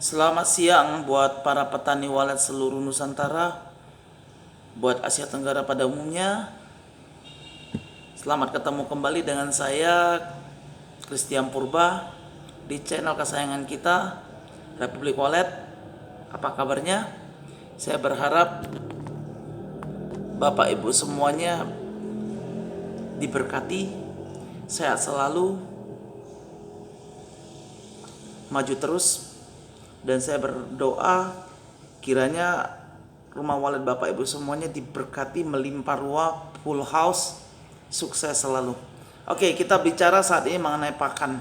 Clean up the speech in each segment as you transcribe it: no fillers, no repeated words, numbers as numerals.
Selamat siang buat para petani walet seluruh Nusantara, buat Asia Tenggara pada umumnya. Selamat ketemu kembali dengan saya, Christian Purba, di channel kesayangan kita, Republik Walet. Apa kabarnya? Saya berharap Bapak Ibu semuanya diberkati, sehat selalu, maju terus. Dan saya berdoa kiranya rumah walet Bapak Ibu semuanya diberkati, melimpah ruah, full house, sukses selalu. Oke, kita bicara saat ini mengenai pakan.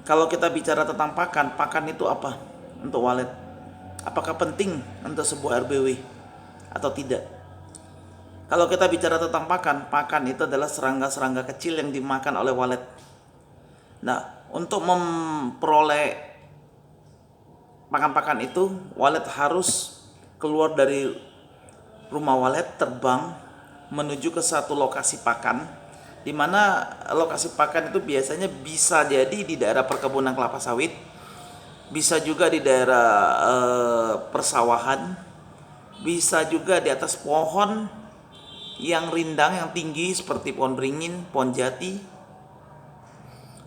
Kalau kita bicara tentang pakan, pakan itu apa untuk walet? Apakah penting untuk sebuah RBW atau tidak? Kalau kita bicara tentang pakan, pakan itu adalah serangga-serangga kecil yang dimakan oleh walet. Nah, untuk memperoleh pakan-pakan itu, walet harus keluar dari rumah walet, terbang menuju ke satu lokasi pakan, di mana lokasi pakan itu biasanya bisa jadi di daerah perkebunan kelapa sawit, bisa juga di daerah persawahan, bisa juga di atas pohon yang rindang, yang tinggi seperti pohon beringin, pohon jati,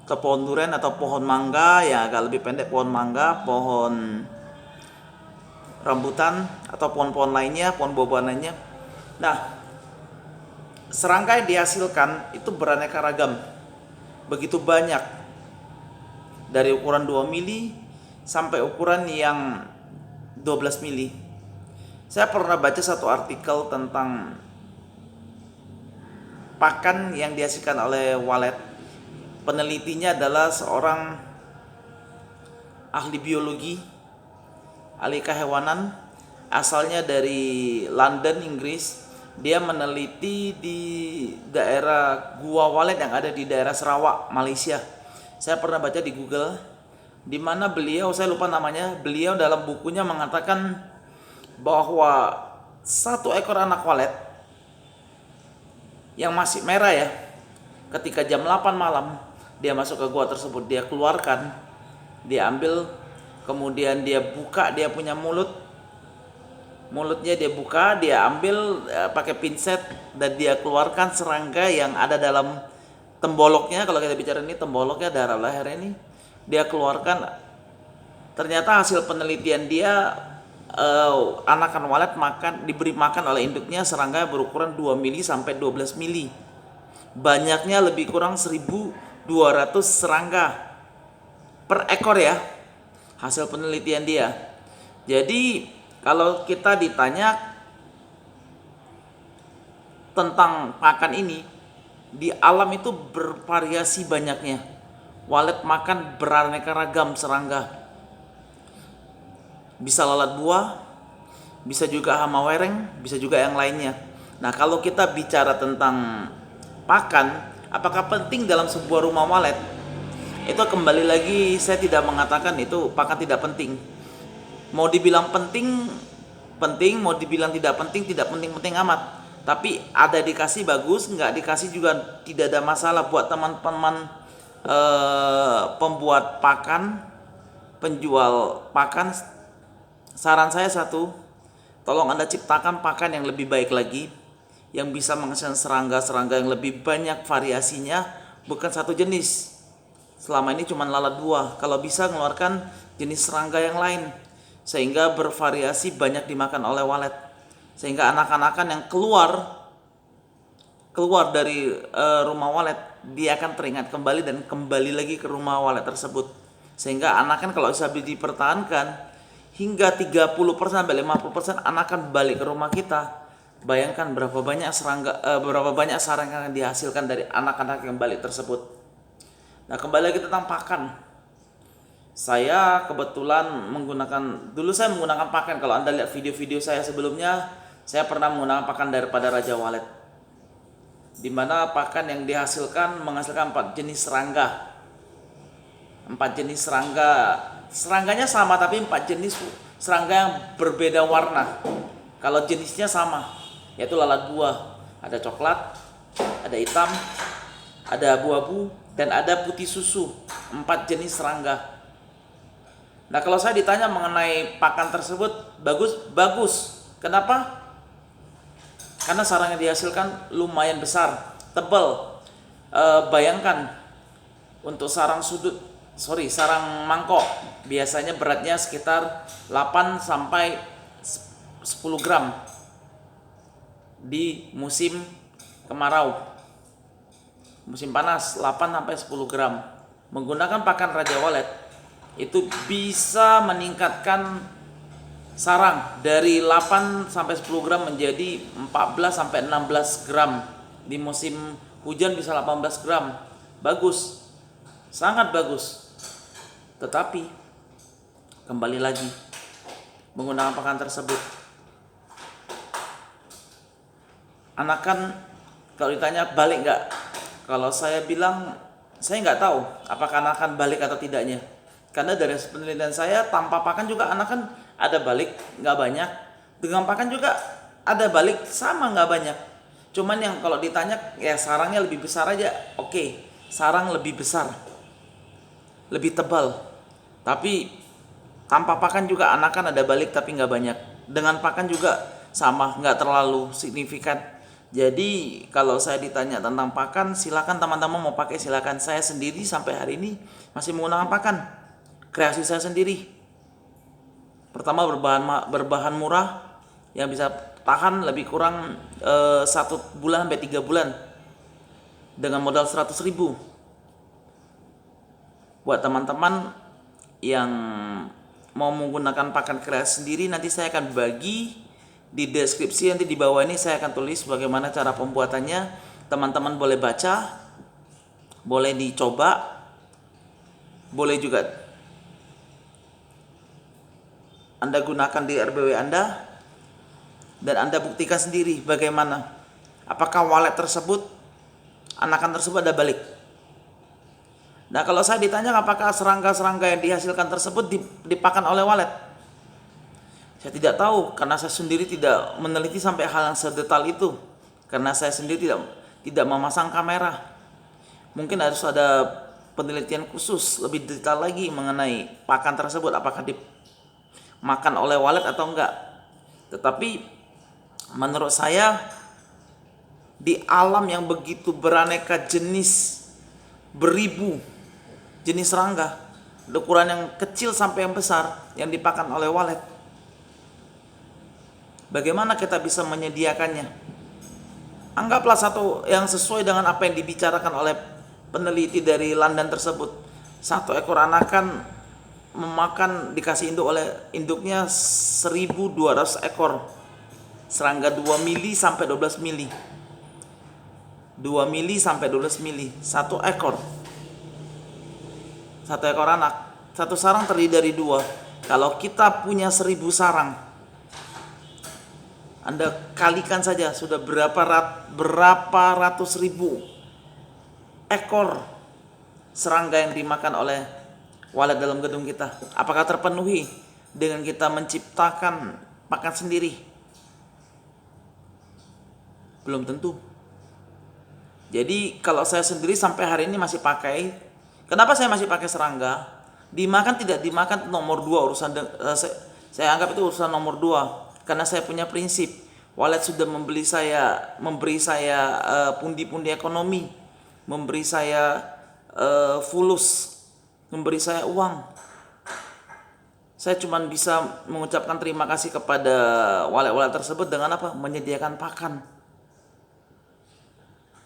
atau pohon durian atau pohon mangga, ya agak lebih pendek pohon mangga, pohon rambutan atau pohon-pohon lainnya, pohon buah-buahan lainnya. Nah, serangga yang dihasilkan itu beraneka ragam, begitu banyak, dari ukuran 2 mili sampai ukuran yang 12 mili. Saya pernah baca satu artikel tentang pakan yang dihasilkan oleh walet. Penelitinya adalah seorang ahli biologi, ahli kehewanan, asalnya dari London, Inggris. Dia meneliti di daerah Gua Walet yang ada di daerah Sarawak, Malaysia. Saya pernah baca di Google, di mana beliau, saya lupa namanya, beliau dalam bukunya mengatakan bahwa satu ekor anak walet yang masih merah, ya, ketika jam 8 malam dia masuk ke gua tersebut, dia keluarkan, dia ambil, kemudian dia buka, dia punya mulutnya dia buka, dia ambil pakai pinset, dan dia keluarkan serangga yang ada dalam temboloknya. Kalau kita bicara ini temboloknya, darah leher ini, dia keluarkan. Ternyata hasil penelitian dia, anakan walet diberi makan oleh induknya serangga berukuran 2 mili sampai 12 mili. Banyaknya lebih kurang 1.200 serangga per ekor, ya, hasil penelitian dia. Jadi kalau kita ditanya tentang pakan ini, di alam itu bervariasi banyaknya. Walet makan beraneka ragam serangga, bisa lalat buah, bisa juga hama wereng, bisa juga yang lainnya. Nah, kalau kita bicara tentang pakan, apakah penting dalam sebuah rumah walet? Itu kembali lagi, saya tidak mengatakan itu pakan tidak penting. Mau dibilang penting, penting. Mau dibilang tidak penting amat. Tapi ada dikasih bagus, nggak dikasih juga tidak ada masalah. Buat teman-teman pembuat pakan, penjual pakan, saran saya satu, tolong Anda ciptakan pakan yang lebih baik lagi, yang bisa menghasilkan serangga-serangga yang lebih banyak variasinya, bukan satu jenis. Selama ini cuma lalat buah. Kalau bisa mengeluarkan jenis serangga yang lain, sehingga bervariasi, banyak dimakan oleh walet, sehingga anak-anakan yang keluar dari rumah walet, dia akan teringat kembali dan kembali lagi ke rumah walet tersebut. Sehingga anakan kalau bisa dipertahankan hingga 30% sampai 50% anakan balik ke rumah kita. Bayangkan berapa banyak sarang yang dihasilkan dari anak-anak yang balik tersebut. Nah, kembali lagi tentang pakan. Saya kebetulan dulu saya menggunakan pakan. Kalau Anda lihat video-video saya sebelumnya, saya pernah menggunakan pakan daripada Raja Walet, di mana pakan yang menghasilkan 4 jenis serangga. 4 jenis serangga. Serangganya sama, tapi 4 jenis serangga yang berbeda warna. Kalau jenisnya sama, yaitu lalat buah, ada coklat, ada hitam, ada abu-abu, dan ada putih susu. 4 jenis serangga. Nah, kalau saya ditanya mengenai pakan tersebut, bagus. Kenapa? Karena sarang yang dihasilkan lumayan besar, tebal. Bayangkan untuk sarang mangkok biasanya beratnya sekitar 8 sampai 10 gram di musim kemarau. Musim panas 8 sampai 10 gram. Menggunakan pakan Raja Walet itu bisa meningkatkan sarang dari 8 sampai 10 gram menjadi 14 sampai 16 gram. Di musim hujan bisa 18 gram. Bagus. Sangat bagus. Tetapi kembali lagi menggunakan pakan tersebut, anakan kalau ditanya balik nggak? Kalau saya bilang saya nggak tahu apakah anakan balik atau tidaknya. Karena dari penelitian saya tanpa pakan juga anakan ada balik nggak banyak, dengan pakan juga ada balik sama nggak banyak. Cuman yang kalau ditanya ya sarangnya lebih besar aja, oke, sarang lebih besar, lebih tebal. Tapi tanpa pakan juga anakan ada balik tapi nggak banyak. Dengan pakan juga sama, nggak terlalu signifikan. Jadi kalau saya ditanya tentang pakan, silakan teman-teman mau pakai silakan. Saya sendiri sampai hari ini masih menggunakan pakan kreasi saya sendiri. Pertama berbahan murah yang bisa tahan lebih kurang 1 bulan sampai 3 bulan dengan modal 100.000. Buat teman-teman yang mau menggunakan pakan kreasi sendiri, nanti saya akan bagi di deskripsi, nanti di bawah ini saya akan tulis bagaimana cara pembuatannya. Teman-teman boleh baca, boleh dicoba, boleh juga Anda gunakan di RBW Anda, dan Anda buktikan sendiri bagaimana apakah walet tersebut, anakan tersebut ada balik. Nah, kalau saya ditanya apakah serangga-serangga yang dihasilkan tersebut dipakan oleh walet, saya tidak tahu karena saya sendiri tidak meneliti sampai hal yang sedetail itu. Karena saya sendiri tidak memasang kamera. Mungkin harus ada penelitian khusus lebih detail lagi mengenai pakan tersebut apakah dimakan oleh walet atau enggak. Tetapi menurut saya di alam yang begitu beraneka jenis, beribu jenis serangga, ukuran yang kecil sampai yang besar yang dipakan oleh walet, bagaimana kita bisa menyediakannya? Anggaplah satu yang sesuai dengan apa yang dibicarakan oleh peneliti dari London tersebut. Satu ekor anakan memakan dikasih induk oleh induknya 1.200 ekor serangga 2 mili sampai 12 mili. 2 mili sampai 12 mili satu ekor. Satu ekor anak. Satu sarang terdiri dari 2. Kalau kita punya 1.000 sarang, Anda kalikan saja sudah berapa ratus ribu ekor serangga yang dimakan oleh walet dalam gedung kita. Apakah terpenuhi dengan kita menciptakan pakan sendiri? Belum tentu. Jadi kalau saya sendiri sampai hari ini masih pakai. Kenapa saya masih pakai serangga? Dimakan tidak dimakan nomor 2 urusan. Saya anggap itu urusan nomor 2. Karena saya punya prinsip. Walet sudah memberi saya pundi-pundi ekonomi, memberi saya fulus, memberi saya uang. Saya cuma bisa mengucapkan terima kasih kepada walet-walet tersebut dengan apa? Menyediakan pakan.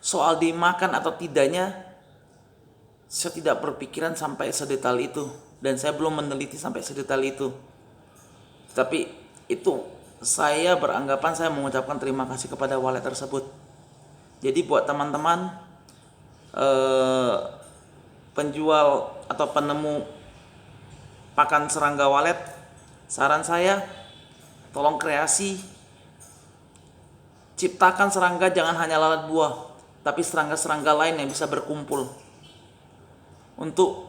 Soal dimakan atau tidaknya, saya tidak berpikiran sampai sedetail itu, dan saya belum meneliti sampai sedetail itu. Tapi itu saya beranggapan saya mengucapkan terima kasih kepada walet tersebut. Jadi buat teman-teman penjual atau penemu pakan serangga walet, saran saya tolong kreasi, ciptakan serangga jangan hanya lalat buah, tapi serangga-serangga lain yang bisa berkumpul untuk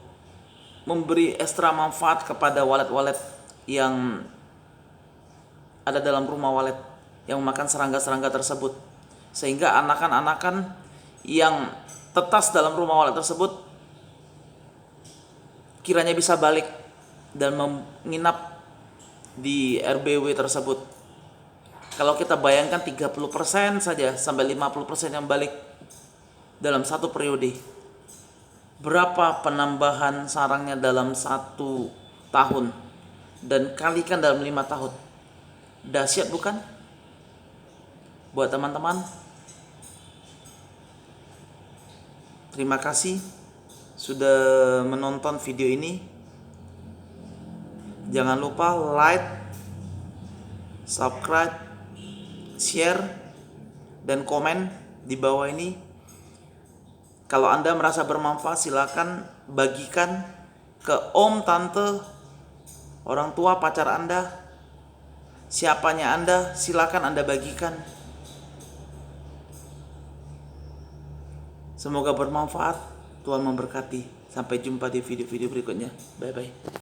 memberi ekstra manfaat kepada walet-walet yang ada dalam rumah walet yang memakan serangga-serangga tersebut, sehingga anakan-anakan yang tetas dalam rumah walet tersebut kiranya bisa balik dan menginap di RBW tersebut. Kalau kita bayangkan 30% saja sampai 50% yang balik dalam satu periode, berapa penambahan sarangnya dalam 1 tahun, dan kalikan dalam 5 tahun. Dahsyat bukan? Buat teman-teman, terima kasih sudah menonton video ini. Jangan lupa like, subscribe, share, dan komen di bawah ini. Kalau Anda merasa bermanfaat, silakan bagikan ke om, tante, orang tua, pacar Anda, siapanya Anda, silakan Anda bagikan. Semoga bermanfaat. Tuhan memberkati. Sampai jumpa di video-video berikutnya. Bye-bye.